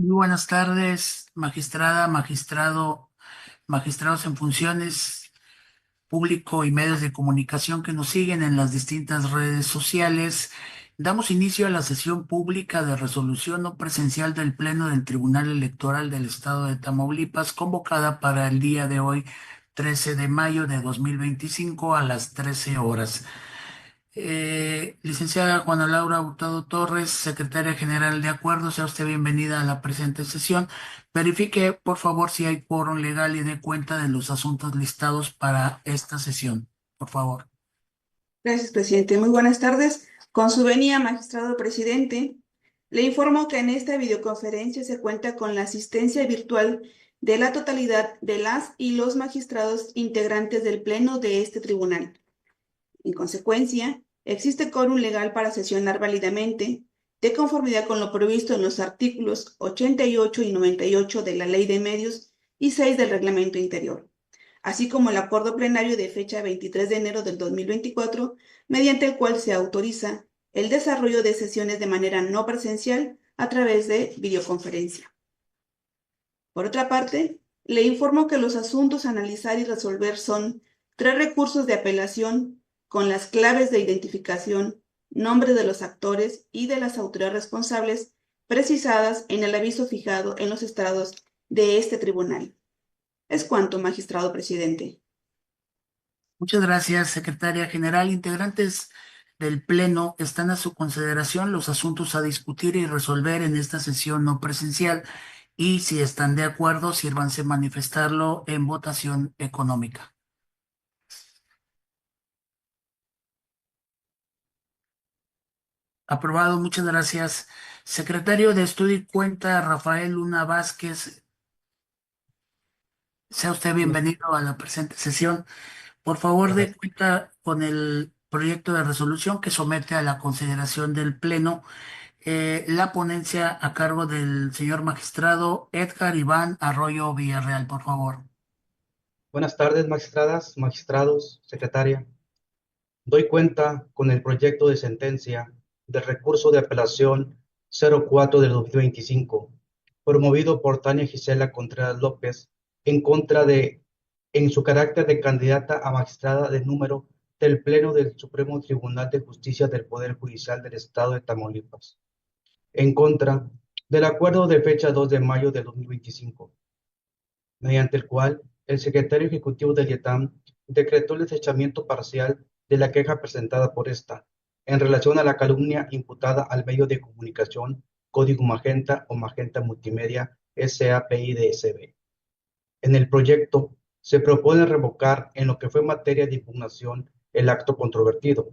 Muy buenas tardes, magistrada, magistrado, magistrados en funciones, público y medios de comunicación que nos siguen en las distintas redes sociales. Damos inicio a la sesión pública de resolución no presencial del Pleno del Tribunal Electoral del Estado de Tamaulipas, convocada para el día de hoy, 13 de mayo de 2025 a las 13 horas. Licenciada Juana Laura Hurtado Torres, secretaria general, de acuerdo, sea usted bienvenida a la presente sesión. Verifique, por favor, si hay quórum legal y dé cuenta de los asuntos listados para esta sesión, por favor. Gracias, presidente. Muy buenas tardes. Con su venia, magistrado presidente, le informo que en esta videoconferencia se cuenta con la asistencia virtual de la totalidad de las y los magistrados integrantes del Pleno de este tribunal. En consecuencia, existe quórum legal para sesionar válidamente, de conformidad con lo previsto en los artículos 88 y 98 de la Ley de Medios y 6 del Reglamento Interior, así como el acuerdo plenario de fecha 23 de enero del 2024, mediante el cual se autoriza el desarrollo de sesiones de manera no presencial a través de videoconferencia. Por otra parte, le informo que los asuntos a analizar y resolver son tres recursos de apelación con las claves de identificación, nombre de los actores y de las autoridades responsables precisadas en el aviso fijado en los estrados de este tribunal. Es cuanto, magistrado presidente. Muchas gracias, secretaria general. Integrantes del Pleno, están a su consideración los asuntos a discutir y resolver en esta sesión no presencial y si están de acuerdo, sírvanse manifestarlo en votación económica. Aprobado, muchas gracias. Secretario de Estudio y Cuenta, Rafael Luna Vázquez, sea usted Buenas, bienvenido a la presente sesión. Por favor, dé gracias. cuenta con el proyecto de resolución que somete a la consideración del Pleno, la ponencia a cargo del señor magistrado Edgar Iván Arroyo Villarreal, por favor. Buenas tardes, magistradas, magistrados, secretaria. Doy cuenta con el proyecto de sentencia del recurso de apelación 04 del 2025, promovido por Tania Gisela Contreras López en contra de, en su carácter de candidata a magistrada de número del Pleno del Supremo Tribunal de Justicia del Poder Judicial del Estado de Tamaulipas, en contra del acuerdo de fecha 2 de mayo de 2025, mediante el cual el secretario ejecutivo del IETAM decretó el desechamiento parcial de la queja presentada por esta en relación a la calumnia imputada al medio de comunicación Código Magenta o Magenta Multimedia SAPIDSB. En el proyecto se propone revocar en lo que fue materia de impugnación el acto controvertido,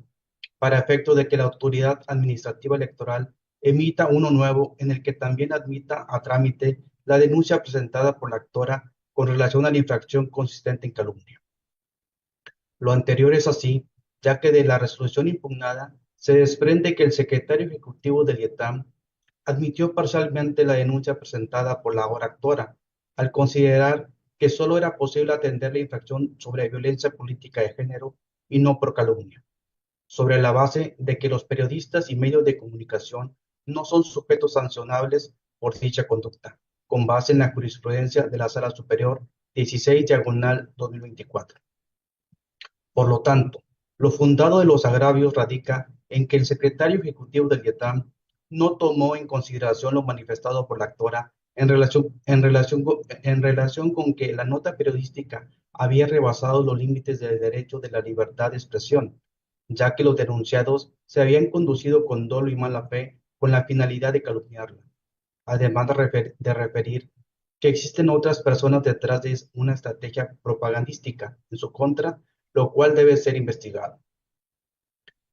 para efecto de que la autoridad administrativa electoral emita uno nuevo en el que también admita a trámite la denuncia presentada por la actora con relación a la infracción consistente en calumnia. Lo anterior es así, ya que de la resolución impugnada se desprende que el secretario ejecutivo del IETAM admitió parcialmente la denuncia presentada por la ahora actora, al considerar que solo era posible atender la infracción sobre violencia política de género y no por calumnia, sobre la base de que los periodistas y medios de comunicación no son sujetos sancionables por dicha conducta, con base en la jurisprudencia de la Sala Superior 16 diagonal 2024. Por lo tanto, lo fundado de los agravios radica en que el secretario ejecutivo del IETAM no tomó en consideración lo manifestado por la actora en relación con que la nota periodística había rebasado los límites del derecho de la libertad de expresión, ya que los denunciados se habían conducido con dolo y mala fe con la finalidad de calumniarla, además de referir que existen otras personas detrás de una estrategia propagandística en su contra, lo cual debe ser investigado.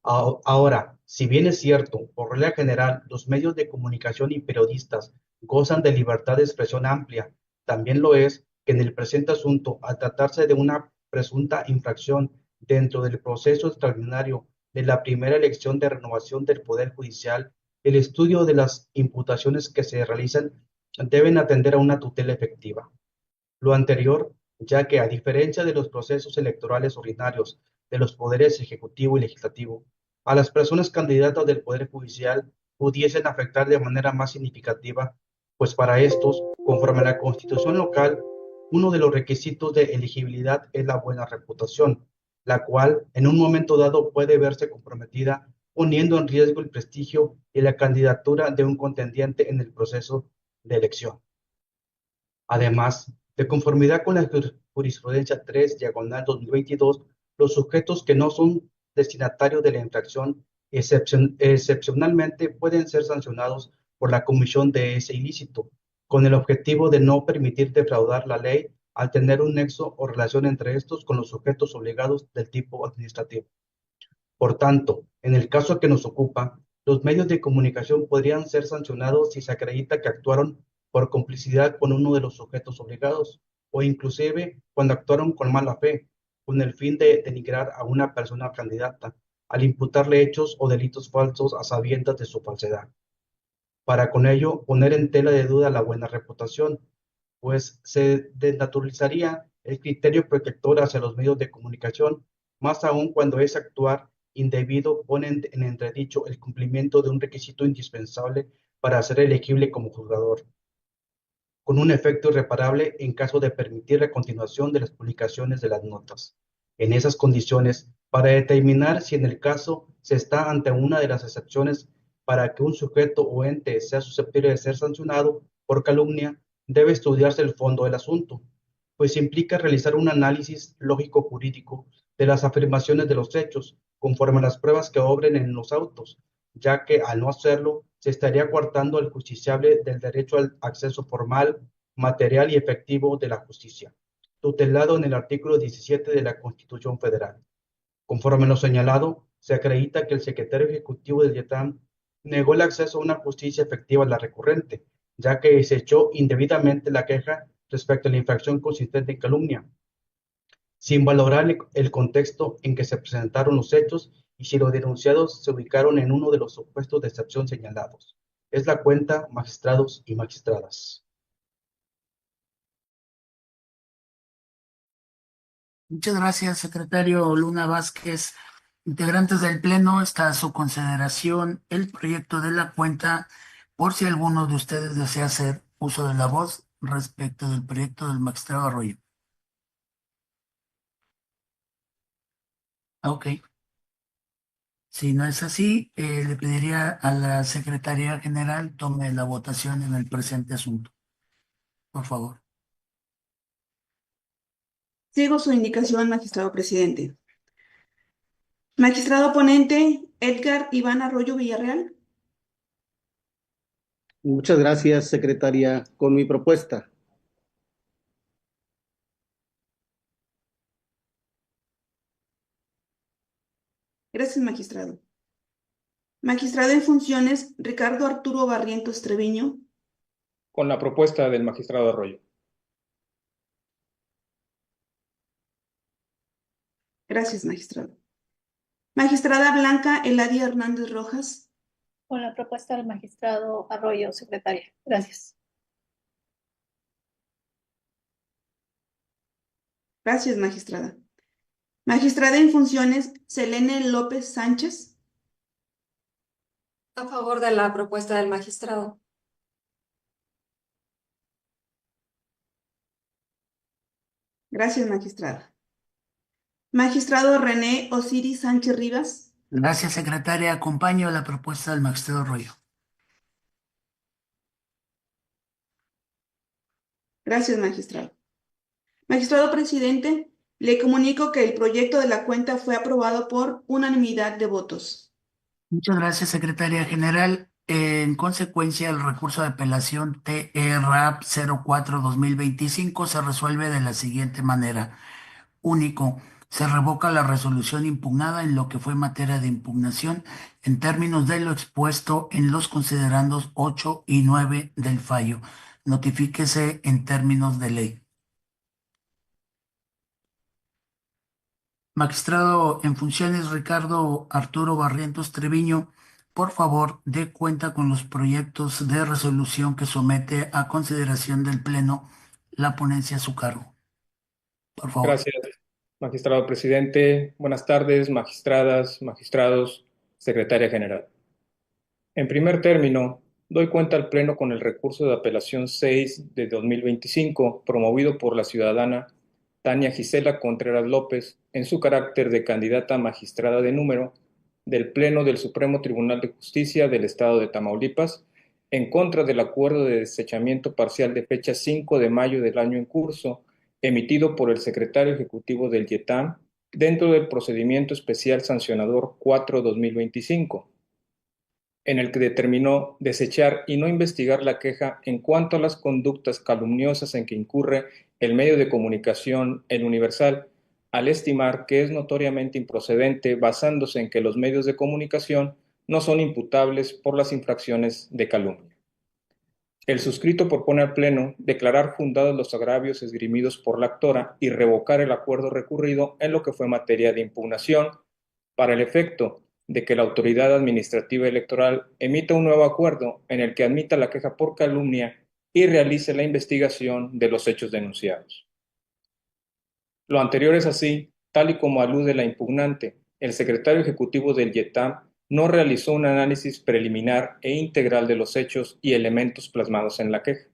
Ahora, si bien es cierto, por regla general, los medios de comunicación y periodistas gozan de libertad de expresión amplia, también lo es que en el presente asunto, al tratarse de una presunta infracción dentro del proceso extraordinario de la primera elección de renovación del Poder Judicial, el estudio de las imputaciones que se realizan deben atender a una tutela efectiva. Lo anterior, ya que a diferencia de los procesos electorales ordinarios de los poderes ejecutivo y legislativo, a las personas candidatas del Poder Judicial pudiesen afectar de manera más significativa pues para estos, conforme a la Constitución local, uno de los requisitos de elegibilidad es la buena reputación, la cual en un momento dado puede verse comprometida poniendo en riesgo el prestigio y la candidatura de un contendiente en el proceso de elección. Además, de conformidad con la jurisprudencia 3, diagonal 2022, los sujetos que no son destinatarios de la infracción excepcionalmente pueden ser sancionados por la comisión de ese ilícito, con el objetivo de no permitir defraudar la ley al tener un nexo o relación entre estos con los sujetos obligados del tipo administrativo. Por tanto, en el caso que nos ocupa, los medios de comunicación podrían ser sancionados si se acredita que actuaron por complicidad con uno de los sujetos obligados, o inclusive cuando actuaron con mala fe, con el fin de denigrar a una persona candidata, al imputarle hechos o delitos falsos a sabiendas de su falsedad, para con ello poner en tela de duda la buena reputación, pues se desnaturalizaría el criterio protector hacia los medios de comunicación, más aún cuando ese actuar indebido pone en entredicho el cumplimiento de un requisito indispensable para ser elegible como juzgador, con un efecto irreparable en caso de permitir la continuación de las publicaciones de las notas. En esas condiciones, para determinar si en el caso se está ante una de las excepciones para que un sujeto o ente sea susceptible de ser sancionado por calumnia, debe estudiarse el fondo del asunto, pues implica realizar un análisis lógico-jurídico de las afirmaciones de los hechos, conforme a las pruebas que obren en los autos, ya que al no hacerlo, se estaría coartando al justiciable del derecho al acceso formal, material y efectivo de la justicia, tutelado en el artículo 17 de la Constitución Federal. Conforme a lo señalado, se acredita que el secretario ejecutivo del IETAM negó el acceso a una justicia efectiva a la recurrente, ya que desechó indebidamente la queja respecto a la infracción consistente en calumnia, sin valorar el contexto en que se presentaron los hechos y si los denunciados se ubicaron en uno de los supuestos de excepción señalados. Es la cuenta, magistrados y magistradas. Muchas gracias, secretario Luna Vázquez. Integrantes del Pleno, está a su consideración el proyecto de la cuenta, por si alguno de ustedes desea hacer uso de la voz respecto del proyecto del magistrado Arroyo. Ok. Si no es así, le pediría a la Secretaría General tome la votación en el presente asunto. Por favor. Sigo su indicación, magistrado presidente. Magistrado ponente, Edgar Iván Arroyo Villarreal. Muchas gracias, secretaria, con mi propuesta. Gracias, magistrado. Magistrado en funciones, Ricardo Arturo Barrientos Treviño. Con la propuesta del magistrado Arroyo. Gracias, magistrado. Magistrada Blanca Eladia Hernández Rojas. Con la propuesta del magistrado Arroyo, secretaria. Gracias. Gracias, magistrada. Magistrada en funciones, Selene López Sánchez. A favor de la propuesta del magistrado. Gracias, magistrada. Magistrado René Osiris Sánchez Rivas. Gracias, secretaria. Acompaño la propuesta del magistrado Arroyo. Gracias, magistrado. Magistrado presidente, le comunico que el proyecto de la cuenta fue aprobado por unanimidad de votos. Muchas gracias, secretaria general. En consecuencia, el recurso de apelación TERAP 04-2025 se resuelve de la siguiente manera. Único, se revoca la resolución impugnada en lo que fue materia de impugnación en términos de lo expuesto en los considerandos 8 y 9 del fallo. Notifíquese en términos de ley. Magistrado en funciones Ricardo Arturo Barrientos Treviño, por favor, dé cuenta con los proyectos de resolución que somete a consideración del Pleno la ponencia a su cargo. Por favor. Gracias, magistrado presidente. Buenas tardes, magistradas, magistrados, secretaria general. En primer término, doy cuenta al Pleno con el recurso de apelación 6 de 2025, promovido por la ciudadana Tania Gisela Contreras López, en su carácter de candidata a magistrada de número del Pleno del Supremo Tribunal de Justicia del Estado de Tamaulipas, en contra del acuerdo de desechamiento parcial de fecha 5 de mayo del año en curso, emitido por el secretario ejecutivo del YETAM, dentro del procedimiento especial sancionador 4-2025, en el que determinó desechar y no investigar la queja en cuanto a las conductas calumniosas en que incurre el medio de comunicación El Universal, al estimar que es notoriamente improcedente basándose en que los medios de comunicación no son imputables por las infracciones de calumnia. El suscrito propone al Pleno declarar fundados los agravios esgrimidos por la actora y revocar el acuerdo recurrido en lo que fue materia de impugnación, para el efecto de que la autoridad administrativa electoral emita un nuevo acuerdo en el que admita la queja por calumnia y realice la investigación de los hechos denunciados. Lo anterior es así, tal y como alude la impugnante. El secretario ejecutivo del YETAM no realizó un análisis preliminar e integral de los hechos y elementos plasmados en la queja.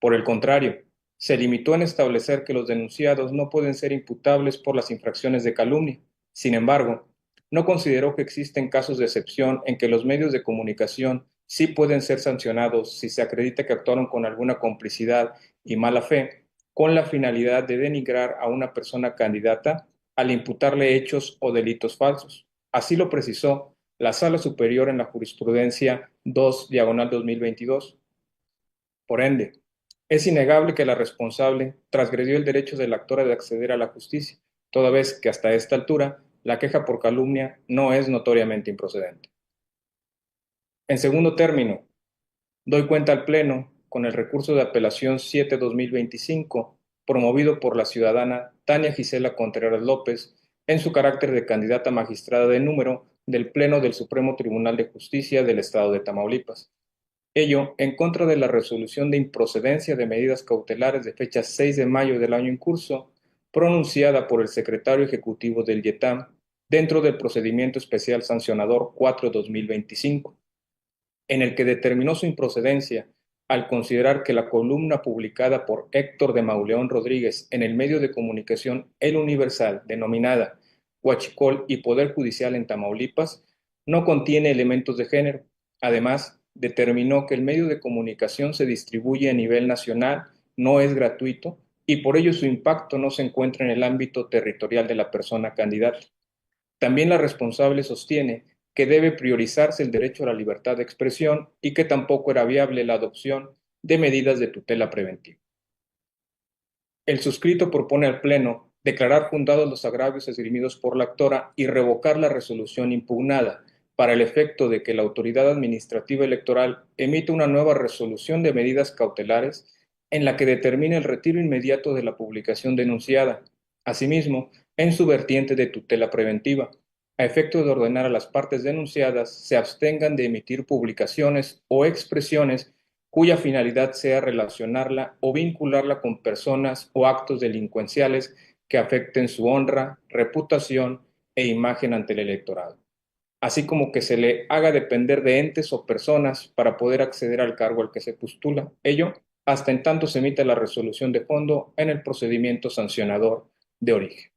Por el contrario, se limitó en establecer que los denunciados no pueden ser imputables por las infracciones de calumnia. Sin embargo, no consideró que existen casos de excepción en que los medios de comunicación sí pueden ser sancionados si se acredita que actuaron con alguna complicidad y mala fe, con la finalidad de denigrar a una persona candidata al imputarle hechos o delitos falsos. Así lo precisó la Sala Superior en la Jurisprudencia 2/2022. Por ende, es innegable que la responsable transgredió el derecho de la actora de acceder a la justicia, toda vez que hasta esta altura la queja por calumnia no es notoriamente improcedente. En segundo término, doy cuenta al Pleno con el recurso de apelación 7/2025, promovido por la ciudadana Tania Gisela Contreras López, en su carácter de candidata magistrada de número del Pleno del Supremo Tribunal de Justicia del Estado de Tamaulipas. Ello en contra de la resolución de improcedencia de medidas cautelares de fecha 6 de mayo del año en curso, pronunciada por el secretario ejecutivo del YETAM dentro del procedimiento especial sancionador 4/2025, en el que determinó su improcedencia al considerar que la columna publicada por Héctor de Mauleón Rodríguez en el medio de comunicación El Universal, denominada Huachicol y Poder Judicial en Tamaulipas, no contiene elementos de género. Además, determinó que el medio de comunicación se distribuye a nivel nacional, no es gratuito y por ello su impacto no se encuentra en el ámbito territorial de la persona candidata. También la responsable sostiene que debe priorizarse el derecho a la libertad de expresión y que tampoco era viable la adopción de medidas de tutela preventiva. El suscrito propone al Pleno declarar fundados los agravios esgrimidos por la actora y revocar la resolución impugnada, para el efecto de que la autoridad administrativa electoral emita una nueva resolución de medidas cautelares en la que determine el retiro inmediato de la publicación denunciada. Asimismo, en su vertiente de tutela preventiva, a efecto de ordenar a las partes denunciadas se abstengan de emitir publicaciones o expresiones cuya finalidad sea relacionarla o vincularla con personas o actos delincuenciales que afecten su honra, reputación e imagen ante el electorado, así como que se le haga depender de entes o personas para poder acceder al cargo al que se postula, ello hasta en tanto se emita la resolución de fondo en el procedimiento sancionador de origen.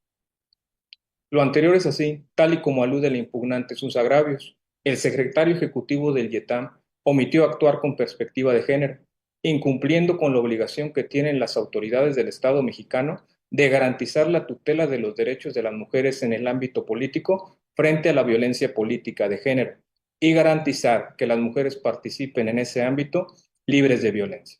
Lo anterior es así, tal y como alude el impugnante sus agravios. El secretario ejecutivo del YETAM omitió actuar con perspectiva de género, incumpliendo con la obligación que tienen las autoridades del Estado mexicano de garantizar la tutela de los derechos de las mujeres en el ámbito político frente a la violencia política de género y garantizar que las mujeres participen en ese ámbito libres de violencia.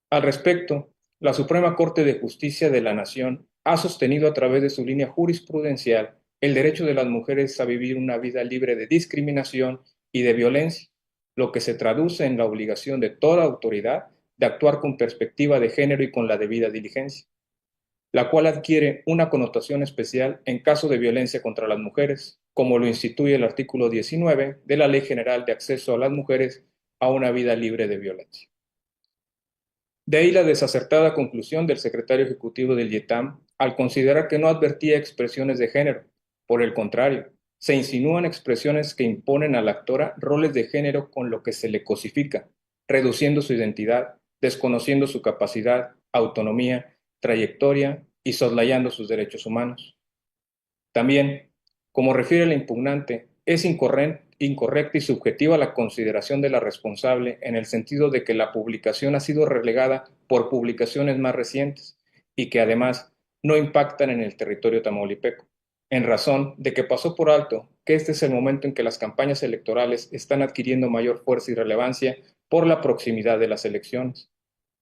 Al respecto, la Suprema Corte de Justicia de la Nación ha sostenido a través de su línea jurisprudencial el derecho de las mujeres a vivir una vida libre de discriminación y de violencia, lo que se traduce en la obligación de toda autoridad de actuar con perspectiva de género y con la debida diligencia, la cual adquiere una connotación especial en caso de violencia contra las mujeres, como lo instituye el artículo 19 de la Ley General de Acceso a las Mujeres a una vida libre de violencia. De ahí la desacertada conclusión del secretario ejecutivo del YETAM al considerar que no advertía expresiones de género. Por el contrario, se insinúan expresiones que imponen a la actora roles de género con lo que se le cosifica, reduciendo su identidad, desconociendo su capacidad, autonomía, trayectoria y soslayando sus derechos humanos. También, como refiere la impugnante, es incorrecta y subjetiva la consideración de la responsable en el sentido de que la publicación ha sido relegada por publicaciones más recientes y que además no impactan en el territorio tamaulipeco, en razón de que pasó por alto que este es el momento en que las campañas electorales están adquiriendo mayor fuerza y relevancia por la proximidad de las elecciones,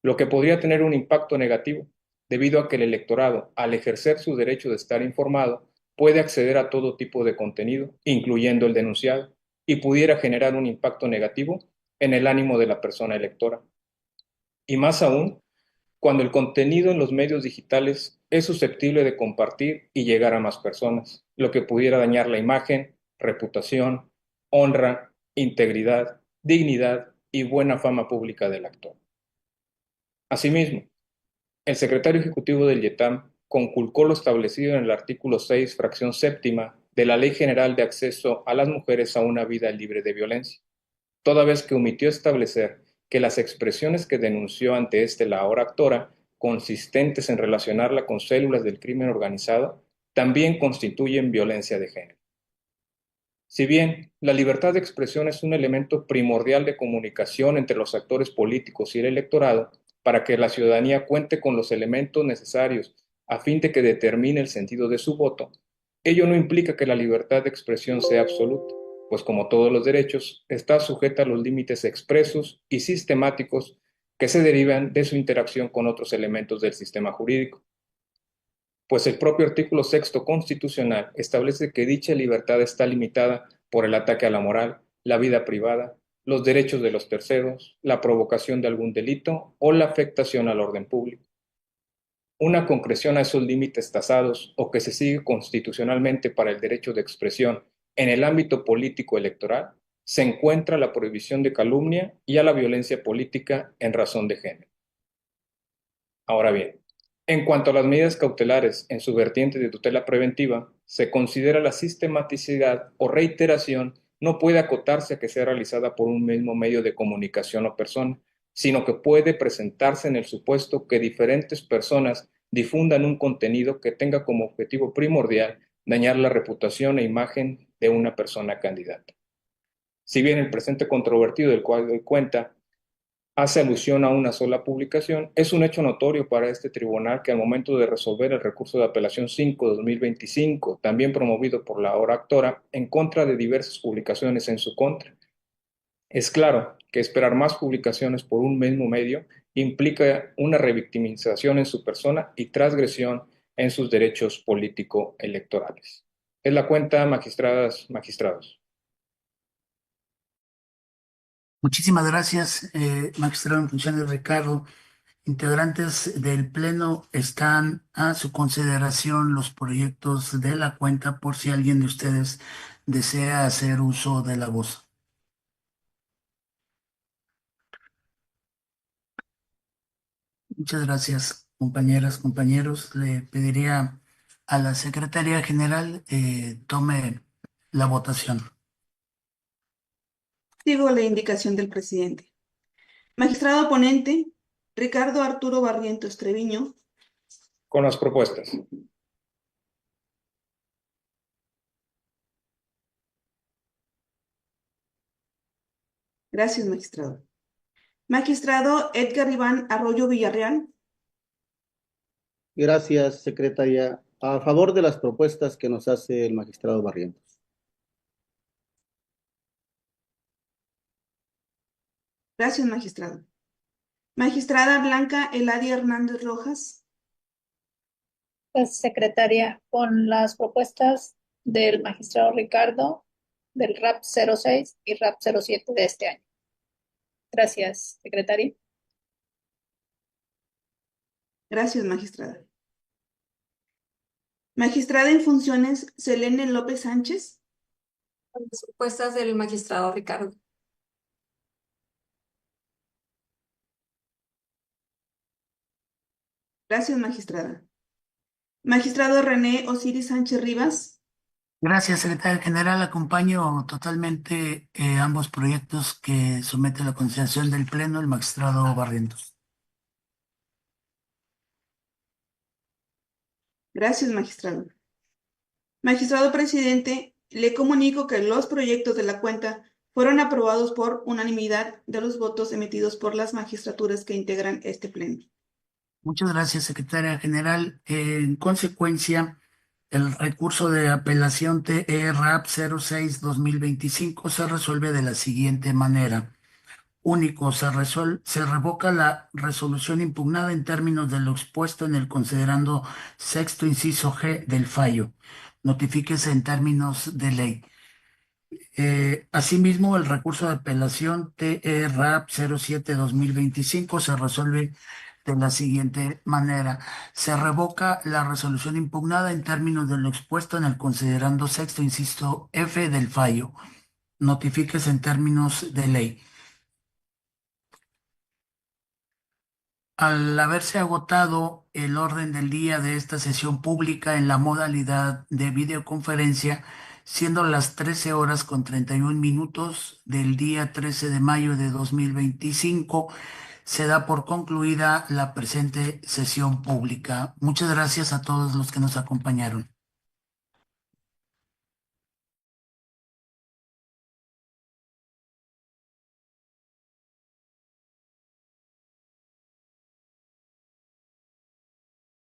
lo que podría tener un impacto negativo, debido a que el electorado, al ejercer su derecho de estar informado, puede acceder a todo tipo de contenido, incluyendo el denunciado, y pudiera generar un impacto negativo en el ánimo de la persona electora. Y más aún, cuando el contenido en los medios digitales es susceptible de compartir y llegar a más personas, lo que pudiera dañar la imagen, reputación, honra, integridad, dignidad y buena fama pública del actor. Asimismo, el secretario ejecutivo del IETAM conculcó lo establecido en el artículo 6, fracción séptima de la Ley General de Acceso a las Mujeres a una Vida Libre de Violencia, toda vez que omitió establecer que las expresiones que denunció ante la ahora actora, consistentes en relacionarla con células del crimen organizado, también constituyen violencia de género. Si bien la libertad de expresión es un elemento primordial de comunicación entre los actores políticos y el electorado, para que la ciudadanía cuente con los elementos necesarios a fin de que determine el sentido de su voto, ello no implica que la libertad de expresión sea absoluta, pues como todos los derechos, está sujeta a los límites expresos y sistemáticos que se derivan de su interacción con otros elementos del sistema jurídico. Pues el propio artículo 6 constitucional establece que dicha libertad está limitada por el ataque a la moral, la vida privada, los derechos de los terceros, la provocación de algún delito o la afectación al orden público. Una concreción a esos límites tasados o que se sigue constitucionalmente para el derecho de expresión en el ámbito político electoral se encuentra la prohibición de calumnia y a la violencia política en razón de género. Ahora bien, en cuanto a las medidas cautelares en su vertiente de tutela preventiva, se considera la sistematicidad o reiteración no puede acotarse a que sea realizada por un mismo medio de comunicación o persona, sino que puede presentarse en el supuesto que diferentes personas difundan un contenido que tenga como objetivo primordial dañar la reputación e imagen de una persona candidata. Si bien el presente controvertido del cual doy cuenta hace alusión a una sola publicación, es un hecho notorio para este tribunal que al momento de resolver el recurso de apelación 5/2025, también promovido por la ahora actora, en contra de diversas publicaciones en su contra, es claro que esperar más publicaciones por un mismo medio implica una revictimización en su persona y transgresión en sus derechos político-electorales. Es la cuenta, magistradas, magistrados. Muchísimas gracias, magistrado en funciones Ricardo. Integrantes del Pleno, están a su consideración los proyectos de la cuenta por si alguien de ustedes desea hacer uso de la voz. Muchas gracias, compañeras, compañeros. Le pediría a la Secretaría General tome la votación. Sigo la indicación del presidente. Magistrado ponente, Ricardo Arturo Barrientos Treviño. Con las propuestas. Gracias, magistrado. Magistrado Edgar Iván Arroyo Villarreal. Gracias, secretaria. A favor de las propuestas que nos hace el magistrado Barrientos. Gracias, magistrado. Magistrada Blanca Eladia Hernández Rojas. Pues, secretaria, con las propuestas del magistrado Ricardo, del RAP 06 y RAP 07 de este año. Gracias, secretaria. Gracias, magistrada. Magistrada en funciones Selene López Sánchez. Con las propuestas del magistrado Ricardo. Gracias, magistrada. Magistrado René Osiris Sánchez Rivas. Gracias, secretario general. Acompaño totalmente ambos proyectos que somete a la consideración del Pleno el magistrado Barrientos. Gracias, magistrado. Magistrado presidente, le comunico que los proyectos de la cuenta fueron aprobados por unanimidad de los votos emitidos por las magistraturas que integran este pleno. Muchas gracias, secretaria general. En consecuencia, el recurso de apelación TE-RAP 06-2025 se resuelve de la siguiente manera. Único, se revoca la resolución impugnada en términos de lo expuesto en el considerando sexto inciso G del fallo. Notifíquese en términos de ley. Asimismo, el recurso de apelación TE-RAP 07-2025 se resuelve de la siguiente manera. Se revoca la resolución impugnada en términos de lo expuesto en el considerando sexto inciso F del fallo. Notifíquese en términos de ley. Al haberse agotado el orden del día de esta sesión pública en la modalidad de videoconferencia, siendo las 13 horas con 31 minutos del día 13 de mayo de 2025, se da por concluida la presente sesión pública. Muchas gracias a todos los que nos acompañaron.